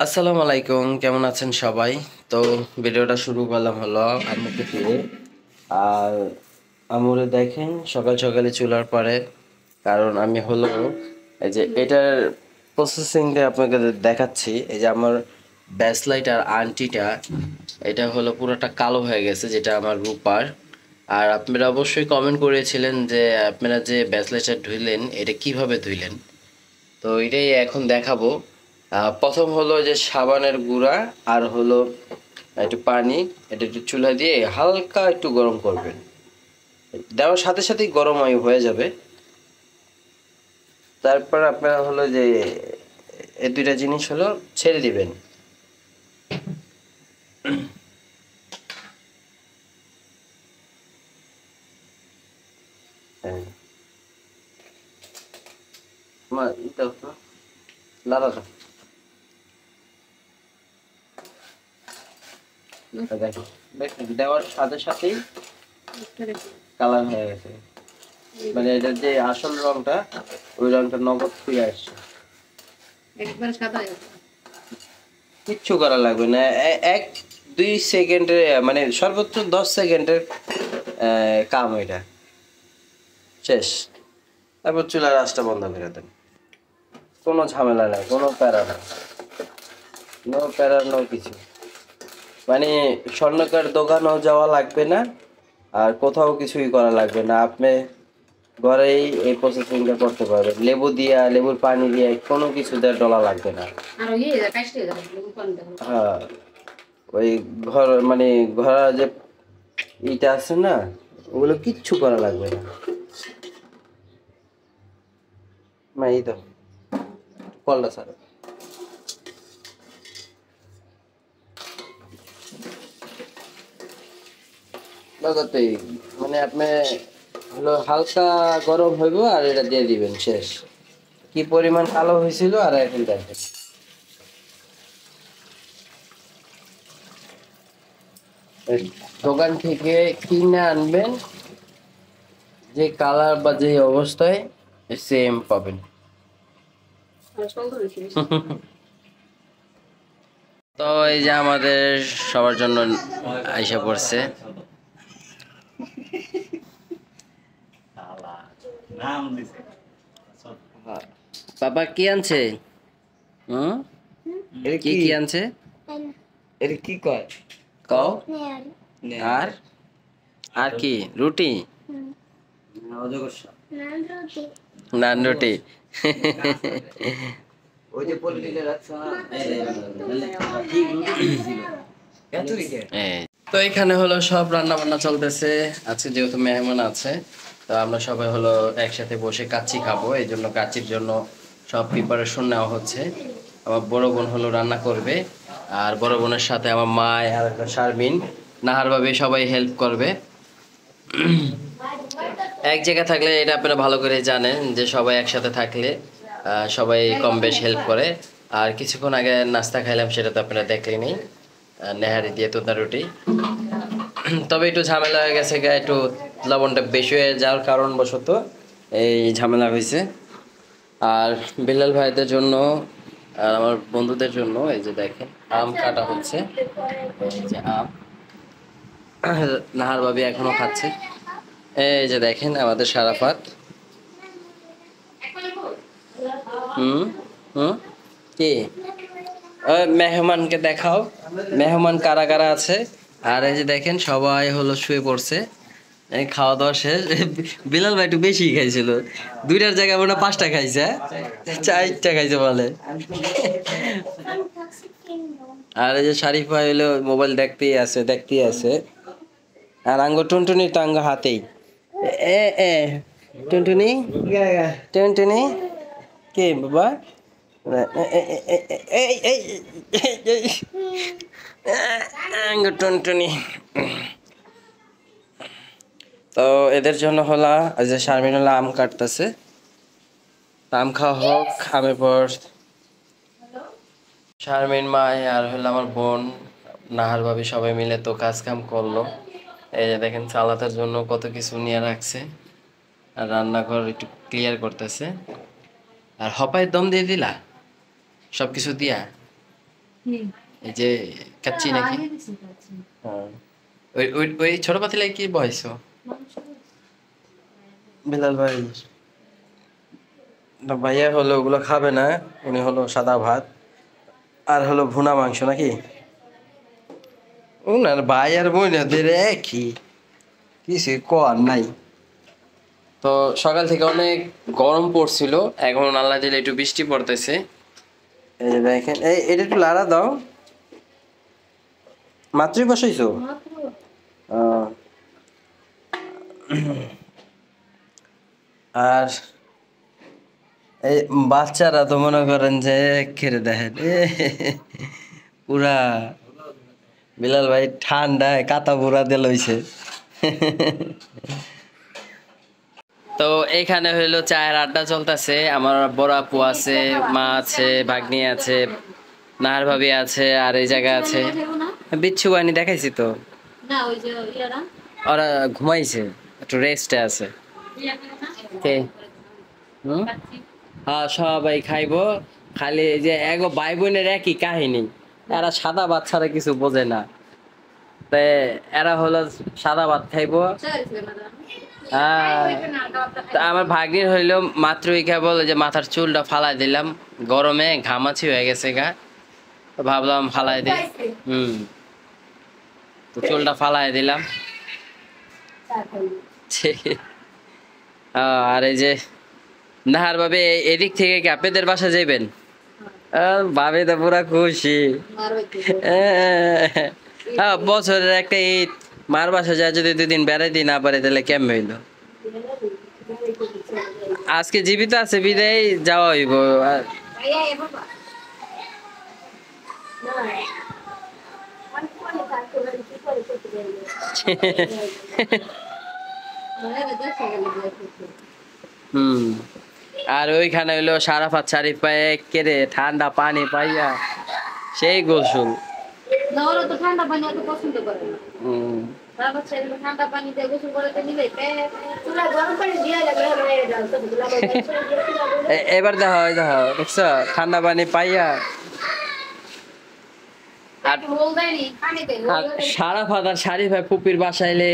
আসসালামু আলাইকুম, কেমন আছেন সবাই? তো ভিডিওটা শুরু করলাম হলো আম্মুকে দিয়ে। আর আম্মুরে দেখেন সকাল সকালে চুলার পরে, কারণ আমি হলো এই যে এটার প্রসেসিংটা আপনাকে দেখাচ্ছি। এই যে আমার ব্যাসলাইট আর আন্টিটা, এটা হলো পুরোটা কালো হয়ে গেছে, যেটা আমার রূপার। আর আপনারা অবশ্যই কমেন্ট করেছিলেন যে আপনারা যে ব্যাসলাইটটা ধুইলেন এটা কিভাবে ধুইলেন। তো এটাই এখন দেখাবো। প্রথম হলো যে সাবানের গুঁড়া আর হলো একটু পানি, এটা একটু চুলা দিয়ে হালকা একটু গরম করবেন। দেওয়ার সাথে সাথেই গরম হয়ে যাবে। তারপর আপনারা হলো যে এই দুইটা জিনিস হলো ছেড়ে দিবেন। হ্যাঁ, মা দাও তো, লাড়া দাও। দেখো, দেখেন দেওয়ার সাথে সাথেই কালার হয়ে গেছে। মানে এটার যে আসল রংটা, ওই রংটা নগদ ফিরে আসছে। একবার সাদা কিচ্ছু করা লাগবে না। 1-2 সেকেন্ডের, মানে সর্বোচ্চ 10 সেকেন্ডের কাম এটা শেষ। তারপর চুলার আঁচটা বন্ধ করে দেন। কোনো ঝামেলা নাই, কোনো প্যারা নাই, নো প্যারা, নো কিছু। মানে স্বর্ণকার দোকানেও যাওয়া লাগবে না, আর কোথাও কিছুই করা লাগবে না। আপনি ঘরেই এই প্রসেসিংটা করতে পারবেন। লেবু দিয়া, লেবুর পানি দিয়ে কোনো কিছু দিয়ে ডলা লাগবে না। আর ইয়ে কাটতে যাবে কোন দেখো হ্যাঁ, ওই ঘর মানে ঘর যে এইটা আছে না, ওগুলো কিচ্ছু করা লাগবে না। এই তো কলটা স্যার, লাগাতেই মানে আপনি হলো হালকা গরম হইব আর এটা দিয়ে দিবেন, শেষ। কি পরিমাণ কালো হয়েছিল আর এখন দেখেন। এই দোকান থেকে কিনে আনবেন, যে কালার বা যে অবস্থায় সেম পাবেন। আর সঙ্গ রয়েছে তো এই যে আমাদের সবার জন্য আইসা পড়ছে। বাবা কি আনছে? হুম, কি কি আনছে? এটা কি কয়? কও। আর আর কি? রুটি, নান রুটি। ওই যে পলিটিকে রাখছো না, এই, তো এখানে হলো সব রান্না বান্না চলতেছে। আজকে যেহেতু মেহমান আছে, তো আমরা সবাই হলো একসাথে বসে কাচ্চি খাবো, এই জন্য কাচ্চির জন্য সব প্রিপারেশন নেওয়া হচ্ছে। আমার বড় বোন হলো রান্না করবে, আর বড় বোনের সাথে আমার মা আর শারমিন, নাহার ভাবে সবাই হেল্প করবে। এক জায়গায় থাকলে এটা আপনারা ভালো করে জানেন যে সবাই একসাথে থাকলে সবাই কম বেশ হেল্প করে। আর কিছুক্ষণ আগে নাস্তা খাইলাম, সেটা তো আপনারা দেখলেনই, নেহারি দিয়ে তোতা রুটি। তবে একটু ঝামেলা হয়ে গেছে, একটু লবণটা বেশি হয়ে যাওয়ার কারণবশত এই ঝামেলা হয়েছে। আর বিল্লাল ভাইদের জন্য আর আমার বন্ধুদের জন্য এই যে দেখেন আম কাটা হচ্ছে। এই যে আম নাহার ভাবি এখনো খাচ্ছে। এই যে দেখেন আমাদের সারাফাত। হুম হুম, কি মেহমানকে দেখাও, মেহমান কারা কারা আছে। আর এই যে দেখেন সবাই হলো শুয়ে পড়ছে, এই খাওয়া দাওয়া শেষ। বিলাল ভাই একটু বেশি খাইছিল, 2টার জায়গায় মনে হয় 5টা খাইছে, 4টা খাইছে বলে। আর এই যে শারিফ ভাই হলো মোবাইল দেখতেই আছে দেখতেই আছে। আর আঙ্গ টুনটুনি তো আঙ্গ হাতেই। এ এ টুনটুনি, টুনটুনি কে বাবা? এই এই এই আঙ্গ টুনটুনি। তো এদের জন্য হলা যে শারমিন হলো আম কাটতেছে, আম খাওয়া হোক। আমের পর শারমিন মা আর হলো আমার বোন নাহার ভাবি সবাই মিলে তো কাজ কাম করলো। এই যে দেখেন সালাতের জন্য কত কিছু নিয়ে রাখছে, আর রান্নাঘর একটু ক্লিয়ার করতেছে। আর হপায় দম দিয়ে দিলা সব কিছু দিয়া। এই যে কাচ্চি নাকি? হ্যাঁ। ওই ওই ওই ছোট পাতিলায় কি বয়স? বিলাল ভাই না, ভাইয়া হলো ওগুলো খাবে না, উনি হলো সাদা ভাত আর হলো ভুনা মাংস নাকি? উনার ভাই আর বোনদের একই, কিছু কর নাই। তো সকাল থেকে অনেক গরম পড়ছিল, এখন আল্লাহ দিলে একটু বৃষ্টি পড়তেছে। এই যে দেখেন, এটা একটু লাড়া দাও। মাত্রই বসাইছো? আহ, আর এই বাচ্চারা তো মনে করেন যে খেয়ে দেখেন পুরা বিলাল ভাই ঠান্ডায় কাতা বুড়া দিয়ে লইছে। তো এখানে হইলো চায়ের আড্ডা চলতেছে। আমার বড় আপু আছে, মা আছে, ভাগ্নি আছে, নাহার ভাবি আছে, আর এই জায়গা আছে বিচ্ছু বাহিনী দেখাইছি তো। না ওই যে ইয়ারা ওরা ঘুমাইছে, একটু রেস্টে আছে। কে? হুম? হ্যাঁ সবাই খাইবো, খালি এই যে এগো ভাই বোনের একই কাহিনী, এরা সাদা ভাত ছাড়া কিছু বোঝে না। তাই এরা হলো সাদা ভাত খাইবো। তা আমার ভাগ্নির হইলো মাত্রই কেবল যে মাথার চুলটা ফালাই দিলাম, গরমে ঘামাচি হয়ে গেছে গা, তো ভাবলাম ফালাই দিই। তো চুলটা ফালাই দিলাম। আর এই যে নাহার ভাবে এদিক থেকে কি আপনাদের বাসা যাইবেন? ভাবি তো পুরা খুশি। বছরের একটা ঈদ মার বাসা যায় যদি 2 দিন বেড়াইতে না পারে তাহলে কেমন হইলো? আজকে জীবিত আছে বিদায় যাওয়া হইব। হুম। আর ওইখানে হইলো সারাফাত শারিফ পায়ে কেড়ে ঠান্ডা পানি পাইয়া সেই গোসল। না ওরা তো ঠান্ডা পানি এত পছন্দ করে না। হুম। তারপর সেগুলো ঠান্ডা পানি দিয়ে গোসল করতে নিবে, চুলা গরম পানি দিয়ে লাগবে বাইরে যাও তো চুলা এবার দেখো দেখছো ঠান্ডা পানি পাইয়া। আর সারাফাত আর শারিফ ভাই ফুপির বাসাইলে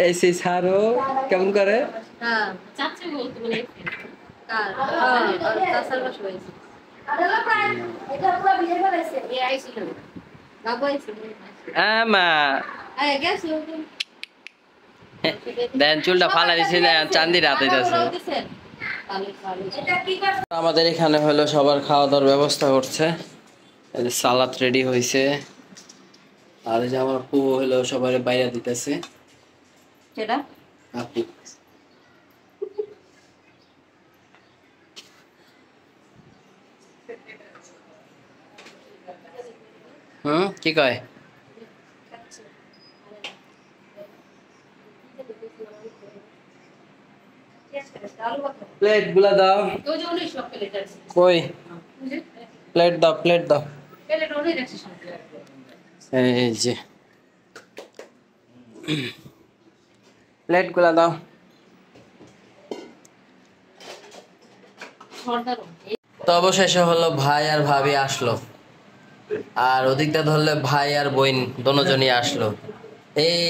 এসি ছাড়ো কেমন করে? মা দেন চুলটা ফালা দিছি না, চান্দি রাতে যাচ্ছে। আমাদের এখানে হলো সবার খাওয়া দাওয়ার ব্যবস্থা করছে, সালাদ রেডি হয়েছে। আর এই যে আমার আপু হলো সবার বাইরে দিতেছে। আপু কি কয়? প্লেট গুলা দাও। কই প্লেট দাও, প্লেট দাও। এই যে প্লেট গুলা দাও। তো অবশেষে হলো ভাই আর ভাবি আসলো, আর ওদিকটা ধরলে ভাই আর বোন দোনোজনই আসলো। এই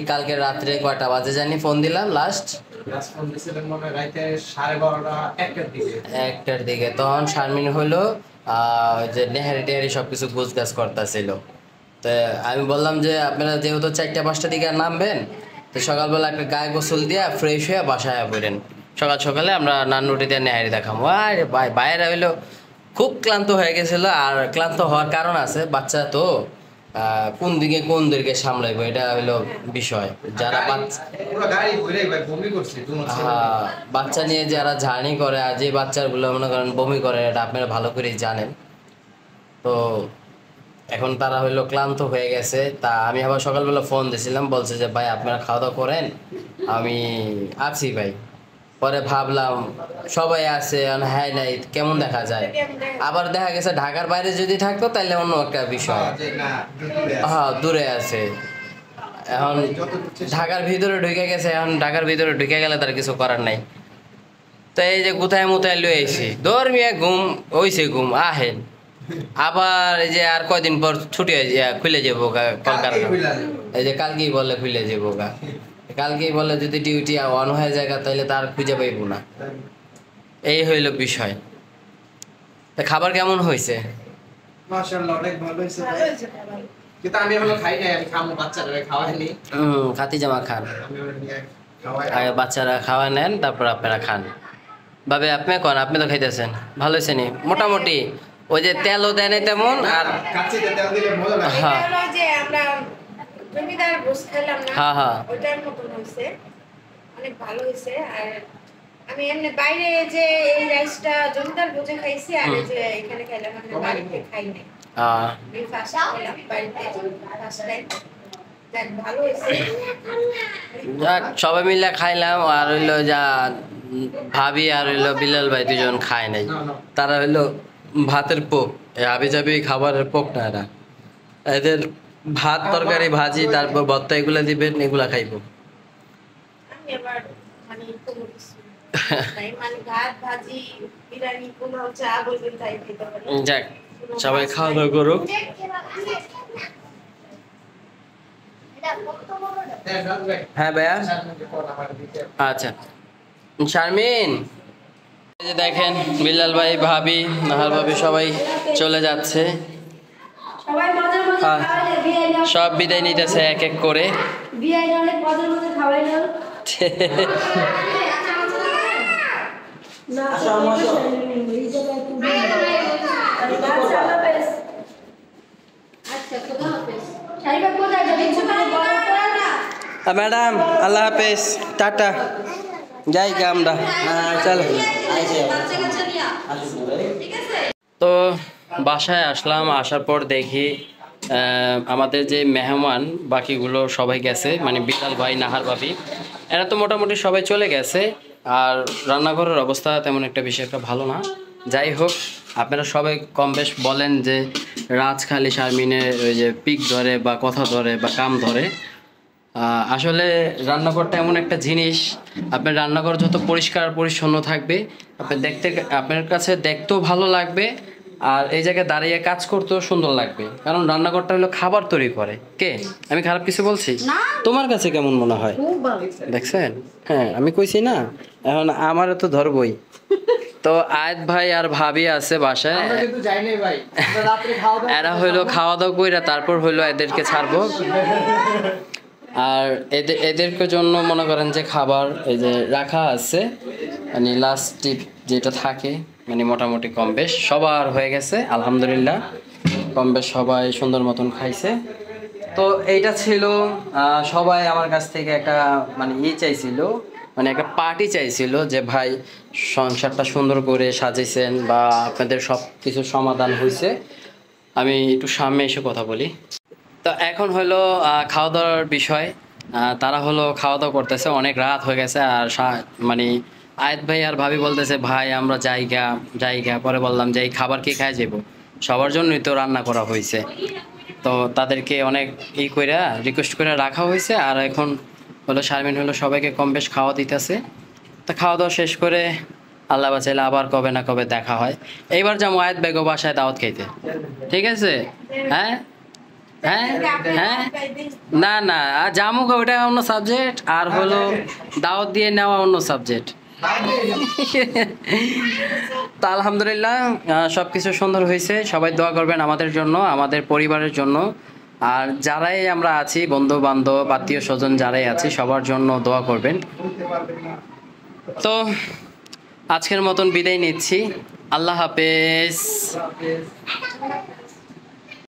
কালকে রাত্রে কয়টা বাজে জানি ফোন দিলাম লাস্ট? একটার দিকে। তখন শারমিন হলো যে নেহারি টেহারি সবকিছু গুছ গাছ করতেছিল। তো আমি বললাম যে আপনারা যেহেতু 4টা-5টা দিকে নামবেন, তো সকালবেলা একটা গায়ে গোসল দিয়ে ফ্রেশ হয়ে বাসায় পড়েন, সকাল সকালে আমরা নান রুটি দিয়ে নেহারি দেখাবো। আর ভাই বাইরে হইলো খুব ক্লান্ত হয়ে গেছিল। আর ক্লান্ত হওয়ার কারণ আছে, বাচ্চা তো কোন দিকে সামলাইবো এটা হইলো বিষয়। যারা বাচ্চা নিয়ে যারা জার্নি করে আর যে বাচ্চাগুলো মনে করেন বমি করে, এটা আপনারা ভালো করেই জানেন। তো এখন তারা হইলো ক্লান্ত হয়ে গেছে। তা আমি আবার সকালবেলা ফোন দিয়েছিলাম, বলছে যে ভাই আপনারা খাওয়া দাওয়া করেন, আমি আছি ভাই। পরে ভাবলাম সবাই আছে, হ্যাঁ নাই কেমন দেখা যায়। আবার দেখা গেছে ঢাকার বাইরে যদি থাকতো তাহলে অন্য একটা বিষয়, হ্যাঁ দূরে আছে। এখন ঢাকার ভিতরে ঢুকে গেছে, এখন ঢাকার ভিতরে ঢুকে গেলে তার কিছু করার নাই। তো এই যে গুথায় মুথায় লই আইছি, ধর্মিয়া ঘুম হইছে, ঘুম আহেন আবার এই যে আর কয়দিন পর ছুটি খুলে যাবো কলকাতা, এই যে কালকেই বলে খুলে যাবো গা, কালকেই বলে যদি ডিউটি অন হয়ে যায় তাহলে তার খুঁজে পাইবো না। এই হইল বিষয়। তা খাবার কেমন হয়েছে? মাশাআল্লাহ অনেক ভালো হয়েছে ভাই। কিন্তু আমি এখনো খাই নাই, আমি খামু, বাচ্চারা খাওয়াইনি। খাতি জামা খান, আমি ওরা নিয়ে খাওয়াই। আগে বাচ্চারা খাওয়া নেন তারপর আপনারা খান। ভাবে আপনি কোন, আপনি তো খাইতেছেন ভালো হয়েছে নি মোটামুটি, ওই যে তেলও দেয় নাই তেমন আর কাচ্চিতে তেল দিলে মজা লাগে। হ্যাঁ এটা হলো যে আমরা জমিদার গোস খেলাম না, হ্যাঁ হ্যাঁ ওইটার মতন হয়েছে, অনেক ভালো হয়েছে। আর আমি এমনি বাইরে যে এই রাইসটা জমিদার ভোজে খাইছি, আর এই যে এখানে খাইলাম, আমি বাড়িতে খাই নাই, আমি ফার্স্ট খেলাম বাড়িতে, ফার্স্ট টাইম। দেখ ভালো হয়েছে। যাক সবাই মিলে খাইলাম। আর হইলো যা ভাবি আর হইলো বিলাল ভাই দুজন খায় নাই, তারা হইলো ভাতের পোক, আবি যাবি খাবারের পোক না এরা, এদের ভাত তরকারি ভাজি তারপর ভর্তা এগুলা দিবেন, এগুলা খাইবো। আমি আবার মানে কোনো কিছু নাই, মানে ভাত ভাজি বিরিয়ানি পোলাও চা বলবেন তাই খেতে পারি। যাক সবাই খাওয়া দাওয়া করুক। হ্যাঁ ভাইয়া, আচ্ছা শারমিন, এই যে দেখেন বিলাল ভাই ভাবি নাহার ভাবি সবাই চলে যাচ্ছে, সবাই মজার মজার হ্যাঁ। খাওয়াইলে বিয়ে নাও, সব বিদায় নিতেছে এক এক করে। বিয়ে নাও মজার মজার খাওয়াইলে না সমস্যা এই জায়গায় তুমি আচ্ছা হাফেজ, আচ্ছা খোদা হাফেজ। শারিকা কোথায় যাবে? ছোটখাটো বড় করে না। ম্যাডাম আল্লাহ হাফেজ, টাটা, যাই গে আমরা, চলো। তো বাসায় আসলাম, আসার পর দেখি আমাদের যে মেহমান বাকিগুলো সবাই গেছে, মানে বিলাল ভাই নাহার ভাবি এরা তো মোটামুটি সবাই চলে গেছে। আর রান্নাঘরের অবস্থা তেমন একটা বেশি একটা ভালো না। যাই হোক, আপনারা সবাই কম বেশ বলেন যে রাজখালি শারমিনের ওই যে পিক ধরে বা কথা ধরে বা কাম ধরে। আসলে রান্নাঘরটা এমন একটা জিনিস, আপনার রান্নাঘর যত পরিষ্কার পরিচ্ছন্ন থাকবে আপনার কাছে দেখতেও ভালো লাগবে, আর এই জায়গায় দাঁড়িয়ে কাজ করতেও সুন্দর লাগবে। কারণ রান্নাঘরটা হলো খাবার তৈরি করে। কে আমি খারাপ কিছু বলছি? তোমার কাছে কেমন মনে হয়? দেখছেন? হ্যাঁ আমি কইছি না, এখন আমারও তো ধরবই। তো আয়াত ভাই আর ভাবি আছে বাসায়, আমরা কিন্তু যাই নাই ভাই, আমরা রাতে খাওয়া দাওয়া এরা হইলো খাওয়া দাওয়া কইরা তারপর হইলো এদেরকে ছাড়বো। আর এদেরকে জন্য মনে করেন যে খাবার এই যে রাখা আছে, মানে লাস্ট টিপ যেটা থাকে, মানে মোটামুটি কম বেশ সবার হয়ে গেছে আলহামদুলিল্লাহ, কম বেশ সবাই সুন্দর মতন খাইছে। তো এইটা ছিল সবাই আমার কাছ থেকে একটা মানে চাইছিল, মানে একটা পার্টি চাইছিল যে ভাই সংসারটা সুন্দর করে সাজিয়েছেন বা আপনাদের সব কিছু সমাধান হয়েছে। আমি একটু সামনে এসে কথা বলি। তো এখন হলো খাওয়া দাওয়ার বিষয়। তারা হলো খাওয়া দাওয়া করতেছে, অনেক রাত হয়ে গেছে। আর মানে আয়াত ভাই আর ভাবি বলতেছে ভাই আমরা জায়গা পরে বললাম যে এই খাবার কি খায় যাবো, সবার জন্যই তো রান্না করা হয়েছে। তো তাদেরকে অনেক কইরা রিকোয়েস্ট করে রাখা হয়েছে। আর এখন হলো শারমিন হলো সবাইকে কম বেশ খাওয়া দিতেছে। তো খাওয়া দাওয়া শেষ করে আল্লাহ বাঁচাইলে আবার কবে না কবে দেখা হয়। এইবার যাবো আয়াত বেগো বাসায় দাওয়াত খাইতে, ঠিক আছে? হ্যাঁ হ্যাঁ হ্যাঁ, না না জামুক ওটা অন্য সাবজেক্ট, আর হলো দাওয়াত দিয়ে নেওয়া অন্য সাবজেক্ট। তা আলহামদুলিল্লাহ সব কিছু সুন্দর হয়েছে। সবাই দোয়া করবেন আমাদের জন্য, আমাদের পরিবারের জন্য, আর যারাই আমরা আছি বন্ধু বান্ধব আত্মীয় স্বজন যারাই আছি সবার জন্য দোয়া করবেন। তো আজকের মতন বিদায় নিচ্ছি, আল্লাহ হাফেজ।